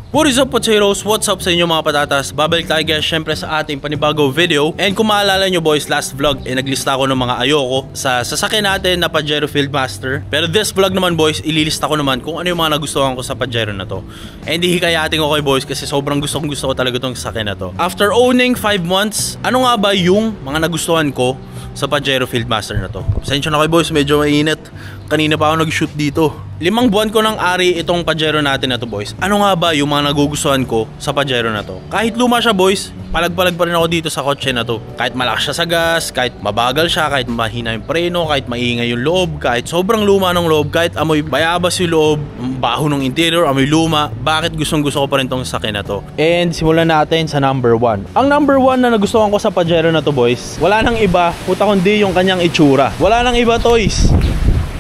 What is up, Potatoes? What's up sa inyo mga patatas? Babalik tayo guys syempre sa ating panibago video. And kung maalala nyo boys, last vlog naglista ko ng mga ayoko sa sasakyan natin na Pajero Fieldmaster. Pero this vlog naman boys, ililista ko naman kung ano yung mga nagustuhan ko sa Pajero na to. And hikayatin ko kayo boys kasi sobrang gusto ko talaga tong sasakyan na to. After owning 5 months, ano nga ba yung mga nagustuhan ko sa Pajero Fieldmaster na to? Pasensya na kayo boys, medyo mainit. Kanina pa ako nag-shoot dito. 5 buwan ko nang ari itong Pajero natin na to boys. Ano nga ba yung mga nagugustuhan ko sa Pajero na to? Kahit luma siya boys, palag-palag pa rin ako dito sa kotse na to. Kahit malakas siya sa gas, kahit mabagal siya, kahit mahina yung preno, kahit maingay yung loob, kahit sobrang luma ng loob, kahit amoy bayabas yung loob, baho ng interior, amoy luma, bakit gustong gusto ko pa rin tong sasakyan na to? And simulan natin sa number 1. Ang number 1 na nagustuhan ko sa Pajero na to boys, wala nang iba, puta kundi yung kanyang itsura. Wala nang iba toys.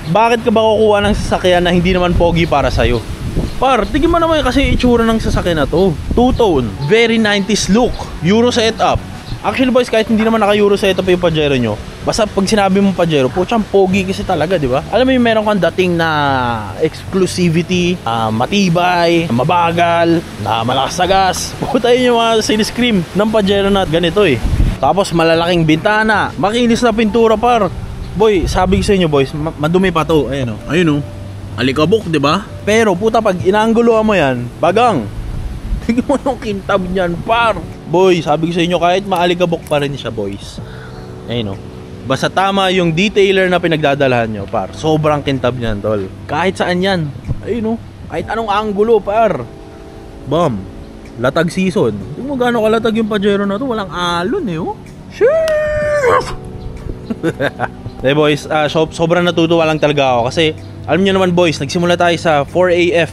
Bakit ka ba kukuha ng sasakyan na hindi naman pogi para sa'yo? Par, tignan mo naman kasi itsura ng sasakyan na to. Two-tone, very 90s look, Euro setup. Actually boys, kahit hindi naman naka-Euro setup yung Pajero nyo, basta pag sinabi mong Pajero, putsang pogi kasi talaga, di ba? Alam mo yung meron kang dating na exclusivity, matibay, mabagal, na malakas sa gas. Puta yun yung mga siniscream ng Pajero na ganito eh. Tapos malalaking bintana, makinis na pintura par. Boy, sabi ko sa inyo boys, madumi pa to. Ayun o, ayun o, alikabok, di ba? Pero puta, pag inaangguluhan mo yan, bagang. Tignan mo yung kintab niyan par. Boy, sabi ko sa inyo, kahit maalikabok pa rin siya boys. Ayun o, basta tama yung detailer na pinagdadalahan nyo par. Sobrang kintab niyan tol. Kahit saan yan. Ayun o, kahit anong anggulo par. Bam, latag season. Tignan mo gano'ng kalatag yung Pajero na to. Walang alon eh oh. Shit. Hey boys, sobrang natutuwa lang talaga ako kasi alam niyo naman boys, nagsimula tayo sa 4AF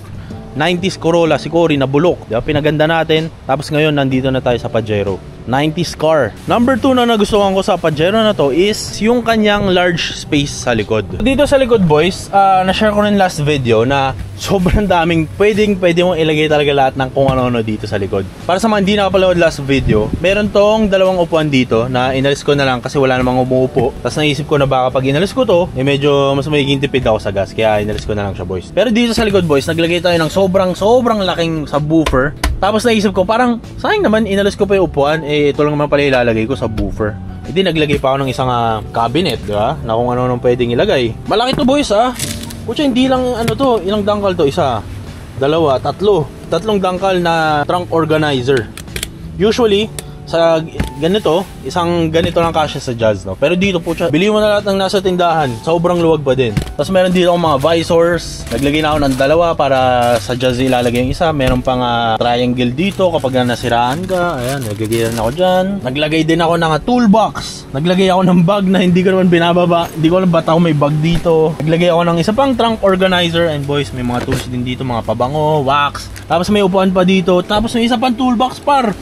90s Corolla si Cory na bulok, diba? Pinaganda natin, tapos ngayon nandito na tayo sa Pajero 90s car. Number 2 na nagustuhan ko sa Pajero na to is yung kanyang large space sa likod. Dito sa likod boys, na-share ko rin last video na sobrang daming pwede mong ilagay talaga lahat ng kung ano-ano dito sa likod. Para sa mga hindi nakapanood last video, meron tong dalawang upuan dito na inalis ko na lang kasi wala namang umuupo. Tapos naisip ko na baka pag inalis ko to, medyo mas magiging tipid ako sa gas, kaya inalis ko na lang siya boys. Pero dito sa likod boys, naglagay tayo ng sobrang laking subwoofer. Tapos naisip ko parang sayang naman inalis ko pa yung upuan, ito lang naman pala ilalagay ko sa woofer. Hindi naglagay pa ako ng isang cabinet, di ba? Na kung ano-ano pwedeng ilagay. Malaki to boys Kutsa, hindi lang ano to, ilang dangkal to? Isa, dalawa, tatlong dangkal na trunk organizer. Usually sa ganito, isang ganito lang kasya sa Jazz, no? Pero dito po siya, bili mo na lahat ng nasa tindahan, sobrang luwag pa din. Tapos meron dito akong mga visors, naglagay na ako ng dalawa para sa Jazz ilalagay yung isa. Meron pang triangle dito kapag nasiraan ka, ayan, naglagay na ako dyan. Naglagay din ako ng toolbox, naglagay ako ng bag na hindi ko naman binababa, hindi ko alam ba't ako may bag dito. Naglagay ako ng isa pang trunk organizer, and boys, may mga tools din dito, mga pabango, wax. Tapos may upuan pa dito, tapos may isa pang toolbox par.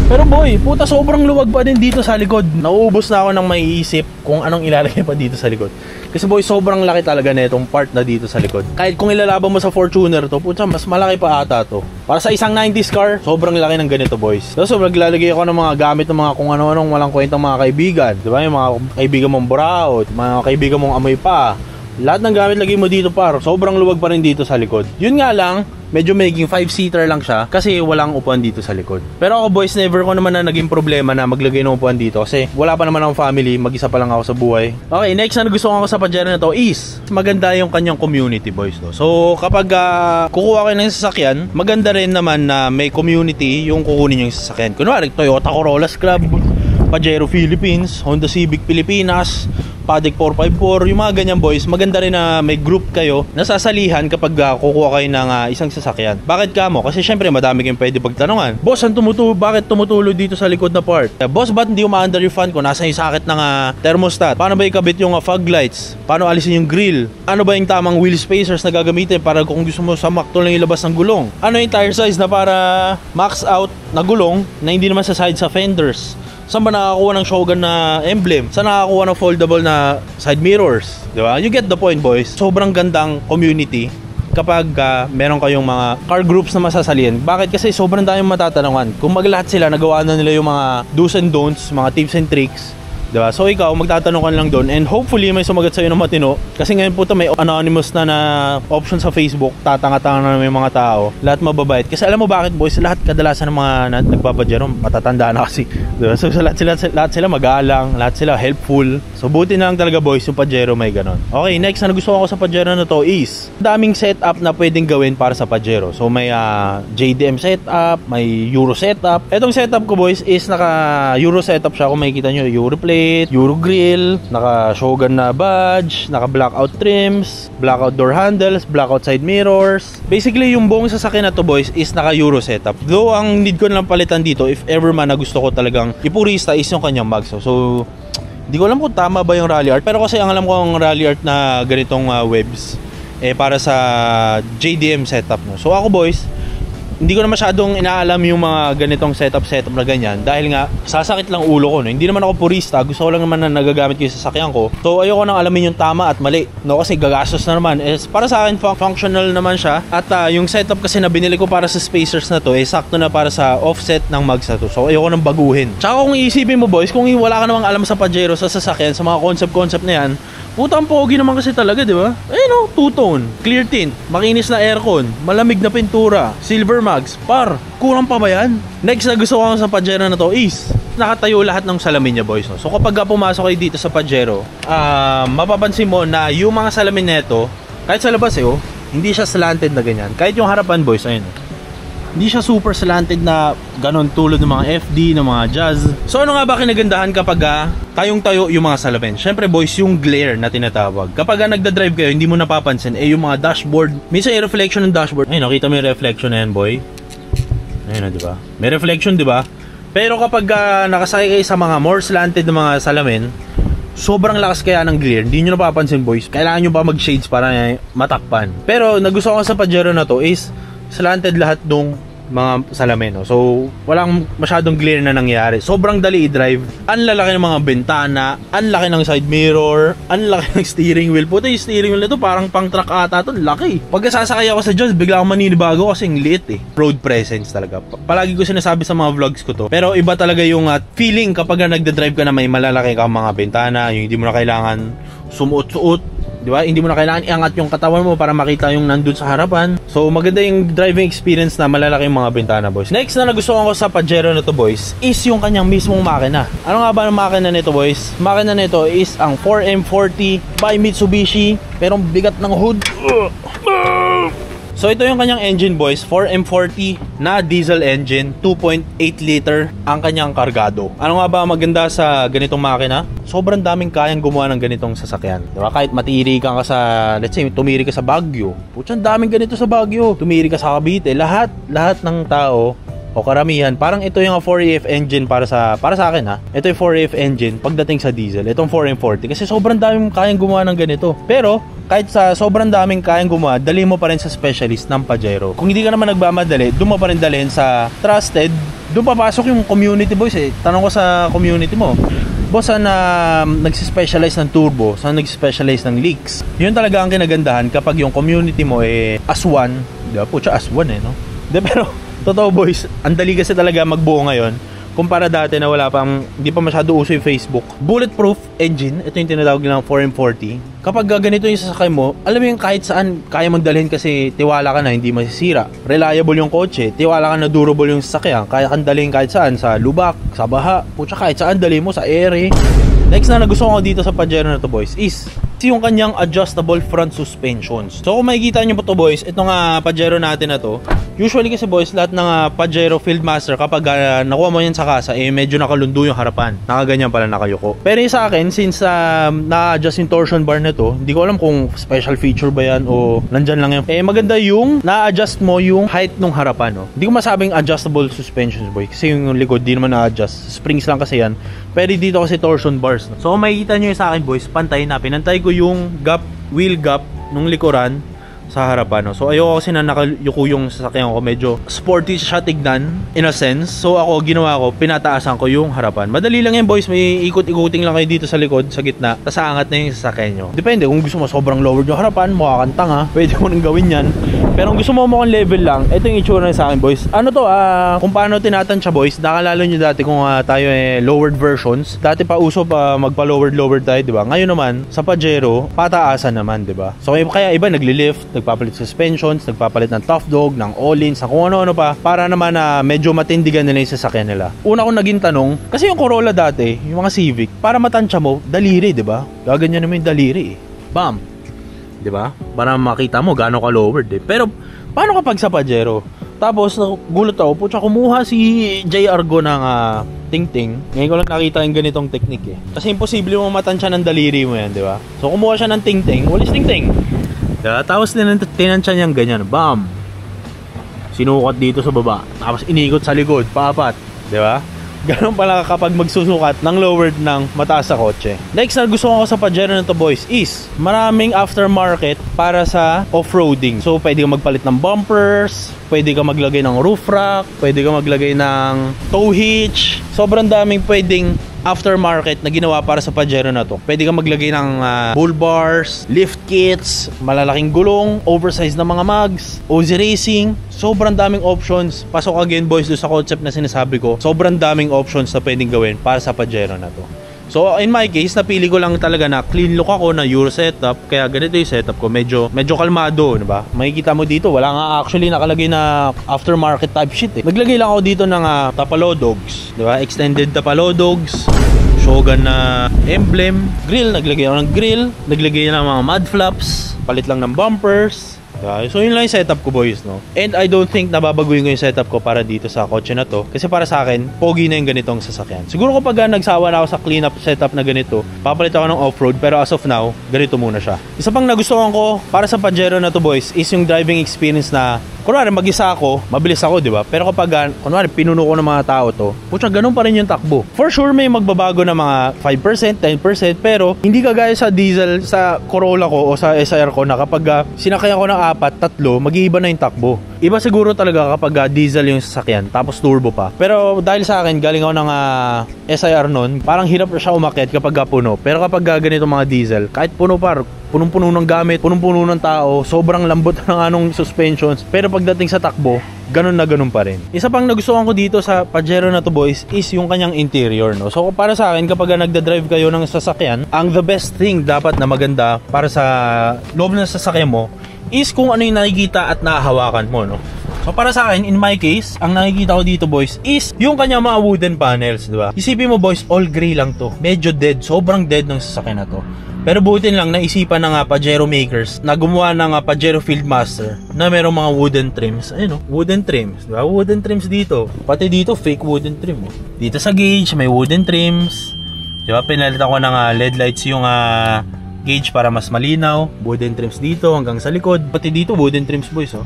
Pero boy, puta, sobrang luwag pa din dito sa likod. Nauubos na ako ng maiisip kung anong ilalagay pa dito sa likod. Kasi boy, sobrang laki talaga na itong part na dito sa likod. Kahit kung ilalaban mo sa Fortuner to, puta, mas malaki pa ata to. Para sa isang 90s car, sobrang laki ng ganito boys. So naglalagay ako ng mga gamit ng mga kung ano-anong walang kwentang mga kaibigan. Diba? Yung mga kaibigan mong buraot, mga kaibigan mong amoy pa. Lahat ng gamit lagay mo dito par. Sobrang luwag pa rin dito sa likod. Yun nga lang, medyo magiging 5-seater lang siya kasi walang upuan dito sa likod. Pero ako boys, never ko naman na naging problema na maglagay ng upuan dito kasi wala pa naman akong family, mag-isa pa lang ako sa buhay. Okay, next na nagustuhan ko sa Pajero na to is maganda yung kanyang community boys. No? So kapag kukuha kayo ng sasakyan, maganda rin naman na may community yung kukunin yung sasakyan. Kunwari, Toyota Corolla Club, Pajero Philippines, Honda Civic Pilipinas, Padec 454, yung mga ganyan boys, maganda rin na may group kayo na sasalihan kapag kukuha kayo ng isang sasakyan. Bakit ka mo? Kasi syempre madami kayong pwede pagtanungan. Boss, bakit tumutulo dito sa likod na part? Boss, ba't hindi umaandar yung fan ko? Nasa yung sakit ng thermostat? Paano ba ikabit yung fog lights? Paano alisin yung grill? Ano ba yung tamang wheel spacers na gagamitin para kung gusto mo sa makto lang ilabas ng gulong? Ano yung tire size na para max out na gulong na hindi naman sa side sa fenders? Saan ba nakakuha ng Shogun na emblem? Saan nakakuha ng foldable na side mirrors? Diba? You get the point boys. Sobrang gandang community kapag meron kayong mga car groups na masasalihan. Bakit? Kasi sobrang daming matatanungan. Kung maglahat sila, nagawa na nila yung mga do's and don'ts, mga tips and tricks. Diba? So ikaw, magtatanong ka lang doon and hopefully may sumagot sa'yo ng matino. Kasi ngayon po may anonymous na option sa Facebook. Tatanga-tanga na may mga tao. Lahat mababait. Kasi alam mo bakit boys, lahat kadalasan ng mga nagpapajero, matatanda na kasi. Diba? So lahat sila magalang, lahat sila helpful. So buti na lang talaga boys, yung Pajero may ganon. Okay, next na gusto ko sa Pajero na to is daming setup na pwedeng gawin para sa Pajero. So may JDM setup, may Euro setup. Etong setup ko boys is naka Euro setup siya. Kung makikita nyo, Euro plate, Euro grill, naka Shogun na badge, naka blackout trims, blackout door handles, blackout side mirrors. Basically yung buong sasakyan na to boys is naka Euro setup. Though ang need ko na lang palitan dito, if ever man na gusto ko talagang ipurista, is yung kanyang mags. So hindi ko alam kung tama ba yung rally art, pero kasi ang alam ko ang rally art na ganitong webs para sa JDM setup, no. So ako boys, hindi ko na masyadong inaalam yung mga ganitong setup na ganyan dahil nga sasakit lang ulo ko, no. Hindi naman ako purista, gusto ko lang naman na nagagamit ko yung sasakyan ko. So ayoko nang alamin yung tama at mali, no, kasi gagastos na naman. Para sa akin functional naman siya at yung setup kasi na binili ko para sa spacers na to sakto na para sa offset ng mags na to. So ayoko nang baguhin. Tsaka kung iisipin mo boys, kung wala ka namang alam sa Pajero, sa sasakyan, sa mga concept na yan, putang pogi naman kasi talaga, di ba? No, two-tone, clear tint, makinis na aircon, malamig na pintura, silver mags. Kurang pa ba yan? Next na gusto ko sa Pajero na to is nakatayo lahat ng salamin niya boys, no? So kapag pumasok kayo dito sa Pajero, mapapansin mo na yung mga salamin nito, kahit sa labas hindi siya slanted na ganyan. Kahit yung harapan boys, ayun, hindi siya super slanted na ganon tulad ng mga FD, ng mga Jazz. So ano nga ba kinagandahan kapag tayong-tayo yung mga salamin? Syempre boys, yung glare na tinatawag. Kapag nagda-drive kayo, hindi mo napapansin yung mga dashboard. Minsan yung reflection ng dashboard. Ay, nakita mo yung reflection na yan, boy? Ayun na, di ba? May reflection, di ba? Pero kapag nakasakay kayo sa mga more slanted na mga salamin, sobrang lakas kaya ng glare, hindi nyo napapansin boys. Kailangan nyo pa mag-shades para matakpan. Pero nagustuhan ko sa Pajero na to is slanted lahat nung mga salamin, no? So walang masyadong glare na nangyari. Sobrang dali i-drive. Ang lalaki ng mga bentana, ang laki ng side mirror, ang laki ng steering wheel. Puta, yung steering wheel na to parang pang truck ata to. Laki. Pagka sasakay ako sa Jazz, bigla akong maninibago kasi ang liit Road presence talaga. Palagi ko sinasabi sa mga vlogs ko to. Pero iba talaga yung feeling kapag nagda-drive ka na may malalaki kang mga bentana, yung hindi mo na kailangan sumuot-suot. Di ba? Hindi mo na kailangan iangat yung katawan mo para makita yung nandun sa harapan. So maganda yung driving experience na malalaki yung mga bintana boys. Next na nagustuhan ko sa Pajero na to boys is yung kanyang mismong makina. Ano nga ba ang makina nito boys? Makina nito is ang 4M40 by Mitsubishi. Pero bigat ng hood. So ito yung kanyang engine boys, 4M40 na diesel engine, 2.8 liter ang kanyang kargado. Ano nga ba maganda sa ganitong makina? Sobrang daming kayang gumawa ng ganitong sasakyan. Diba? Kahit matiri ka sa, let's say, tumiri ka sa Baguio. Putsang daming ganito sa Baguio. Tumiri ka sa Cavite. Lahat ng tao o karamihan, parang ito yung 4AF engine para sa akin Ito yung 4AF engine pagdating sa diesel. Itong 4M40 kasi sobrang daming kayang gumawa ng ganito. Pero kahit sa sobrang daming kayang gumawa, dali mo pa rin sa specialist ng Pajero. Kung hindi ka naman nagmamadali, doon mo pa rin dalhin sa trusted. Doon papasok yung community boys Tanong ko sa community mo, boss, saan nagsispecialize ng turbo, saan nagsispecialize ng leaks. Yun talaga ang kinagandahan kapag yung community mo aswan. Diba? Pucha, aswan no? Pero totoo boys, ang dali kasi talaga magbuo ngayon kumpara dati na hindi pa masyado uso yung Facebook. Bulletproof engine, ito yung tinatawag nilang 4M40. Kapag ganito yung sasakay mo, alam mo yung kahit saan kaya mong dalhin kasi tiwala ka na hindi masisira. Reliable yung kotse, tiwala ka na durable yung sasakyan, kaya kang dalhin kahit saan, sa lubak, sa baha, putya kahit saan dalhin mo, sa ere. Next na nagustuhan ko dito sa Pajero na to boys is yung kanyang adjustable front suspensions. So kung makikita nyo po to boys, itong Pajero natin na to, usually kasi boys, lahat ng Pajero Fieldmaster kapag nakuha mo yan sa kasa, medyo nakalundo yung harapan. Nakaganyan pala, nakayuko. Pero yung sa akin, since na-adjust yung torsion bar na to, hindi ko alam kung special feature ba yan o nandyan lang yan. Maganda yung na-adjust mo yung height ng harapan. Hindi ko masabing adjustable suspensions boy, kasi yung likod di naman na-adjust. Springs lang kasi yan. Pero dito kasi torsion bars. So kung makikita nyo yung sa akin boys, pantay na. Pinantay ko yung wheel gap nung likuran sa harapan, no? So ayoko kasi na nakayuko yung sasakyan ko, medyo sporty siya tignan in a sense. So ako, ginawa ko, pinataasan ko yung harapan. Madali lang yan boys, may ikot-ikuting lang kayo dito sa likod, sa gitna, tas aangat na yung sasakyan nyo. Depende, kung gusto mo sobrang lowered yung harapan, mukha kang tanga, pwede mo nang gawin yan. Pero kung gusto mo mukhang level lang, ito yung itsura na sa akin boys. Ano to, kung paano tinatansya boys, nakalala nyo dati kung tayo lowered versions. Dati pa uso pa magpa-lowered tayo, di ba? Ngayon naman, sa Pajero, pataasan naman, di ba? So kaya iba naglilift, nagpapalit suspensions, nagpapalit ng tough dog, ng all-ins, kung ano-ano pa, para naman medyo matindigan nila yung sasakyan nila. Una kong naging tanong, kasi yung Corolla dati, yung mga Civic, para matansya mo, daliri, di ba? Gaganyan naman yung daliri. Bam! Di ba? Para makita mo gaano ka lowered eh. Pero paano kapag sa Pajero? Tapos nagulat ako, putya, kumuha si J. Argo ng ting-ting. Ngayon ko lang nakita yung ganitong technique eh. Kasi imposible mo matansya ng daliri mo yan, di ba? So kumuha siya ng ting-ting, walis ting-ting. Diba? Tapos tinansya niyang ganyan, bam! Sinukat dito sa baba. Tapos inikot sa likod, paapat. Di ba? Ganun pala kapag magsusukat ng lowered ng mataas sa kotse. Next na gusto ko sa Pajero na to boys is maraming aftermarket para sa off-roading. So pwede ka magpalit ng bumpers, pwede ka maglagay ng roof rack, pwede ka maglagay ng tow hitch. Sobrang daming pwedeng aftermarket na ginawa para sa Pajero na to. Pwede ka maglagay ng bull bars, lift kits, malalaking gulong, oversized na mga mugs, OZ Racing. Sobrang daming options. Pasok again boys doon sa concept na sinasabi ko. Sobrang daming options na pwedeng gawin para sa Pajero na to. So in my case, napili ko lang talaga na clean look ako, na Euro setup. Kaya ganito yung setup ko, medyo kalmado, diba? Makikita mo dito, wala nga actually nakalagay na aftermarket type shit eh. Naglagay lang ako dito ng Tapalodogs, diba? Extended Tapalodogs, Shogun na emblem, grill, naglagay ako ng grill, naglagay ng mga mud flaps, palit lang ng bumpers. So yun lang yung setup ko boys, no? And I don't think nababaguhin ko yung setup ko para dito sa kotse na to. Kasi para sa akin, pogi na yung ganitong sasakyan. Siguro kapag nagsawa na ako sa clean up setup na ganito, papalit ako ng off-road. Pero as of now, ganito muna siya. Isa pang nagustuhan ko para sa Pajero na to boys is yung driving experience na kunwari mag-isa ako, mabilis ako, di ba? Pero kapag kunwari pinuno ko ng mga tao to, putya, ganun pa rin yung takbo. For sure may magbabago na mga 5%, 10%, pero hindi kagaya sa diesel, sa Corolla ko o sa SR ko na kapag sinakyan ko ng 4, 3, mag-iiba na yung takbo. Iba siguro talaga kapag diesel yung sasakyan, tapos turbo pa. Pero dahil sa akin, galing ako ng SIR nun, parang hirap siya umakyat kapag puno. Pero kapag ganito mga diesel, kahit puno pa, punong-puno ng gamit, punong-puno ng tao, sobrang lambot ng anong suspensions. Pero pagdating sa takbo, ganun na ganun pa rin. Isa pang nagustuhan ko dito sa Pajero na to boys is yung kanyang interior, no? So para sa akin, kapag nagda-drive kayo ng sasakyan, ang the best thing dapat na maganda para sa loob ng sasakyan mo is kung ano yung nakikita at nahahawakan mo, no? So para sa akin, in my case, ang nakikita ko dito boys is yung kanya mga wooden panels, di ba? Isipin mo boys, all gray lang to. Medyo dead, sobrang dead ng sasakyan na to. Pero butin lang, naisipan ng Pajero makers na gumawa ng Pajero Fieldmaster na merong mga wooden trims. Ayun o, wooden trims, di ba? Wooden trims dito. Pati dito, fake wooden trim. Dito sa gauge, may wooden trims. Di ba? Pinalitan ko ng LED lights yung gauge para mas malinaw. Wooden trims dito hanggang sa likod. Pati dito wooden trims boys, oh.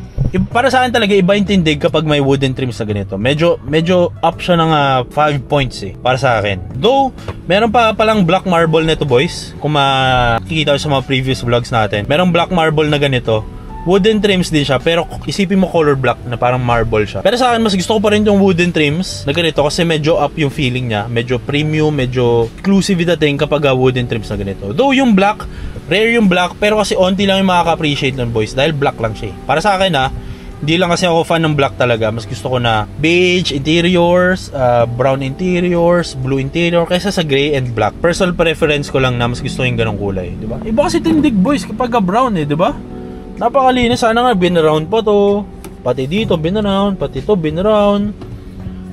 Para sa akin talaga iba yung tindig kapag may wooden trims na ganito. Medyo up siya ng 5 points eh para sa akin. Though meron pa palang black marble nito boys. Kung makikita sa mga previous vlogs natin, merong black marble na ganito. Wooden trims din siya, pero isipin mo color black na parang marble siya. Pero sa akin, mas gusto ko pa rin yung wooden trims na ganito kasi medyo up yung feeling niya. Medyo premium, medyo exclusive dating kapag wooden trims na ganito. Though yung black, rare yung black, pero kasi onti lang yung makaka-appreciate nun boys dahil black lang siya. Para sa akin hindi lang kasi ako fan ng black talaga. Mas gusto ko na beige interiors, brown interiors, blue interior kaysa sa gray and black. Personal preference ko lang na mas gusto yung ganong kulay, di ba? Iba kasi tindig boys kapag brown di ba? Napakalinis. Sana nga bin-round pa to. Pati dito bin-round, pati to bin-round.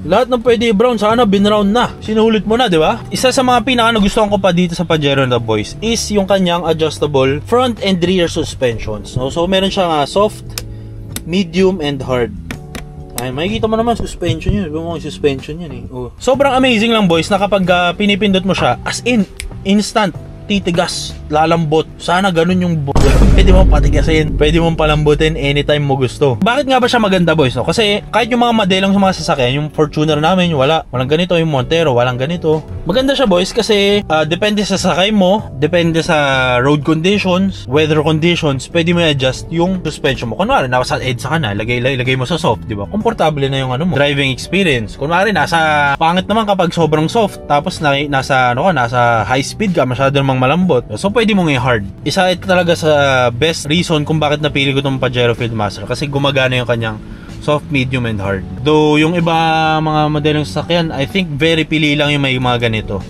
Lahat ng pwede brown, sana bin-round na. Sinulit mo na, di ba? Isa sa mga pinaka-nagustuhan ko pa dito sa Pajero na boys is yung kanyang adjustable front and rear suspensions. So meron siyang soft, medium, and hard. Ay, makikita mo naman suspension yun. Iba mo yung suspension yun eh. Oh. Sobrang amazing lang boys na kapag pinipindot mo siya, as in, instant, titigas, lalambot. Sana ganun yung Pwede mong patigasin, pwede mong palambutin anytime mo gusto. Bakit nga ba siya maganda, boys? No? Kasi kahit yung mga modelong sa mga sasakyan, yung Fortuner namin, walang ganito, yung Montero, walang ganito. Maganda siya, boys, kasi depende sa sakay mo, depende sa road conditions, weather conditions, pwede mo i-adjust yung suspension mo. Kunwari, nasa EDSA ka na, lagay mo sa soft, di ba? Komportable na yung ano mo, driving experience. Kunwari, nasa pangit naman kapag sobrang soft, tapos nasa high speed ka, masyado namang malambot. So, pwede mong i-hard. Isa ito talaga sa best reason kung bakit napili ko itong Pajero Fieldmaster, kasi gumagana yung kanyang soft, medium, and hard. Though, yung iba mga modelong sasakyan, I think very pili lang yung may mga ganito.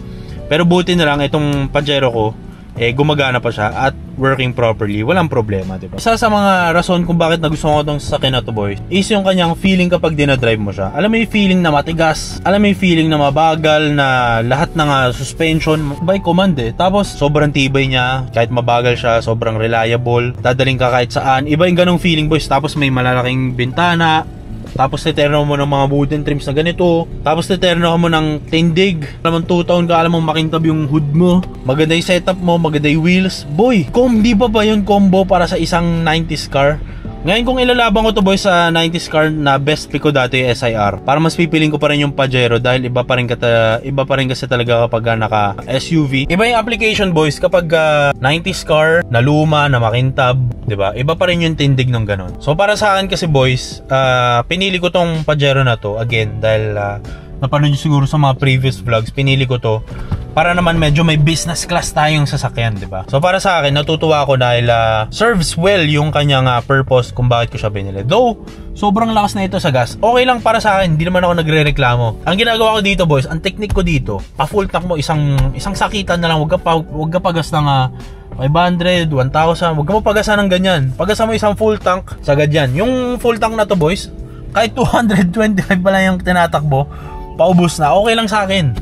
Pero buti na lang, itong Pajero ko, gumagana pa siya at working properly, walang problema, diba? Isa sa mga rason kung bakit nagustuhan ko itong sasakyan na to, boys, is yung kanyang feeling kapag dinadrive mo siya. Alam mo yung feeling na matigas, alam mo yung feeling na mabagal, na lahat ng suspension by command Tapos sobrang tibay niya, kahit mabagal siya, sobrang reliable, dadaling ka kahit saan. Iba yung ganong feeling, boys. Tapos may malalaking bintana, tapos titerno mo ng mga wooden trims na ganito, tapos titerno mo ng tindig, alam mo 2 taon ka, alam mo makintab yung hood mo, maganda yung setup mo, maganda yung wheels, boy, di ba yun combo para sa isang 90s car? Ngayon kung ilalaban ko to, boys, sa 90s car na best pick ko dati yung SIR, para mas pipiling ko pa rin yung Pajero dahil iba pa rin kasi talaga kapag naka SUV. Iba yung application, boys, kapag 90s car na luma, na makintab, diba? Iba pa rin yung tindig ng ganon. So para sa akin kasi, boys, pinili ko tong Pajero na to, again, dahil napanood nyo siguro sa mga previous vlogs, pinili ko to para naman medyo may business class tayong sasakyan, di ba? So para sa akin, natutuwa ako dahil serves well yung kanyang purpose kung bakit ko siya binili. Though, sobrang lakas na ito sa gas. Okay lang para sa akin, hindi naman ako nagre-reklamo. Ang ginagawa ko dito, boys, ang technique ko dito, pa-full tank mo, isang sakitan na lang, wag ka pagas ng 500, 1,000, wag ka pagasan ng ganyan. Pagasan mo isang full tank, sagad yan. Yung full tank na to, boys, kahit 225 pa lang yung tinatakbo, paubos na, okay lang sa akin.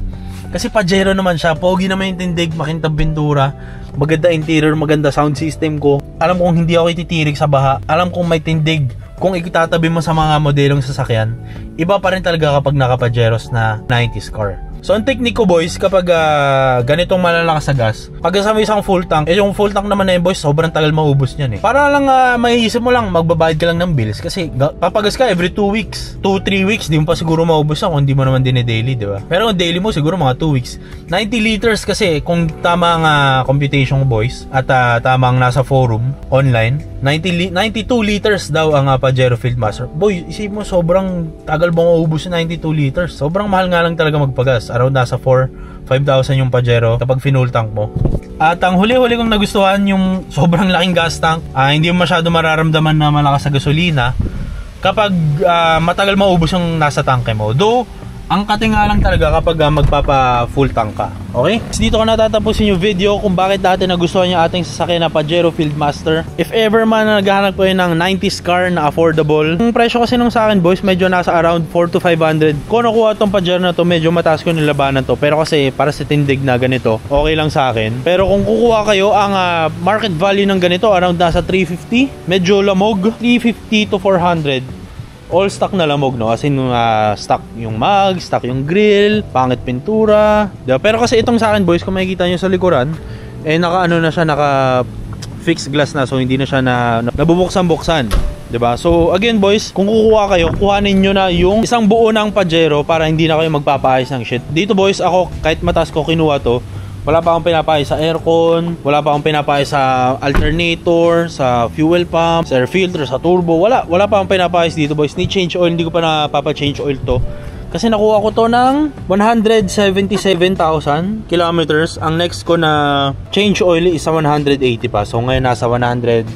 Kasi Pajero naman siya, pogi naman yung tindig, makintab pintura, maganda interior, maganda sound system ko. Alam kong hindi ako ititirik sa baha, alam kong may tindig. Kung itatabi mo sa mga modelong sasakyan, iba pa rin talaga kapag naka-Pajeros na 90s car. So ang technique ko, boys, kapag ganitong malalakas sa gas, pag kasama isang full tank, yung full tank naman na yun, boys, sobrang tagal maubos niyan Para lang maiisip mo lang, magbabayad ka lang ng bills kasi papagas ka every 2 weeks, 2-3 weeks, di mo pa siguro maubos kung hindi mo naman daily, di ba? Pero kung daily mo, siguro mga 2 weeks. 90 liters kasi, kung tama ang computation ko, boys, at tamang nasa forum, online, 92 liters daw ang Pajero Fieldmaster. Boy, isip mo, sobrang tagal bang maubos yung 92 liters. Sobrang mahal nga lang talaga magpagas. Around nasa 4,000-5,000 yung Pajero kapag finull tank mo. At ang huli-huli kong nagustuhan yung sobrang laking gas tank. Hindi mo masyado mararamdaman na malakas sa gasolina kapag matagal maubos yung nasa tanke mo. Though, ang katinga lang talaga kapag magpapa full tank ka. Okay? Dito ko natatapusin yung video kung bakit natin nagustuhan yung ating sasakyan na Pajero Fieldmaster. If ever man naghahanap ko yun ng 90s car na affordable, yung presyo kasi nung sa akin, boys, medyo nasa around 400 to 500. Kung nakuha itong Pajero na to, medyo mataas ko nilabanan to. Pero kasi para sa tindig na ganito, okay lang sa akin. Pero kung kukuha kayo, ang market value ng ganito around nasa 350. Medyo lamog, 350 to 400. All stock na lamog, no? As in, stock yung mag, stock yung grill, pangit pintura, diba? Pero kasi itong sa akin, boys, kung makikita nyo sa likuran, naka-ano na siya, naka-fixed glass na. So, hindi na siya nabubuksan-buksan, diba? So, again, boys, kung kukuha kayo, kuhanin nyo na yung isang buo ng Pajero para hindi na kayo magpapaayos ng shit. Dito, boys, ako, kahit mataas ko kinuha to, wala pa akong pinapayos sa aircon, wala pa akong pinapayos sa alternator, sa fuel pump, sa air filter, sa turbo. Wala pa akong pinapayos dito, boys. Ni change oil, hindi ko pa napapa-change oil to. Kasi nakuha ko to ng 177,000 kilometers. Ang next ko na change oil is sa 180 pa. So ngayon nasa 179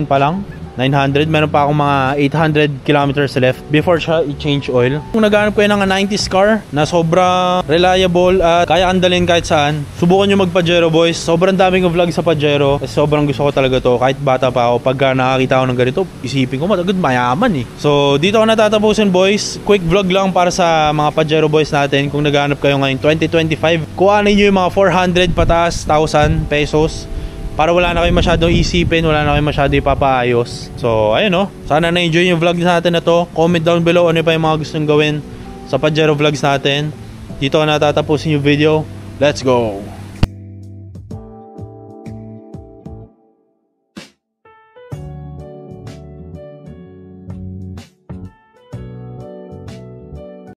pa lang. 900, meron pa akong mga 800 kilometers left before siya i-change oil. Kung naghahanap kayo ng 90s car na sobrang reliable at kaya andalin kahit saan, subukan nyo mag-Pajero, boys. Sobrang daming vlog sa Pajero. Sobrang gusto ko talaga to. Kahit bata pa ako, pagka nakakita ko ng ganito, isipin ko, matagod, mayaman So dito ako natatapusin, boys. Quick vlog lang para sa mga Pajero boys natin. Kung naghahanap kayo ngayon 2025, kuhanin nyo yung mga 400 pataas, 1,000 pesos. Para wala na kayo masyadong isipin, wala na kayo masyadong ipapaayos. So, ayun sana na-enjoy yung vlog natin na to. Comment down below ano pa yung mga gustong gawin sa Pajero vlogs natin. Dito ko natatapusin yung video. Let's go!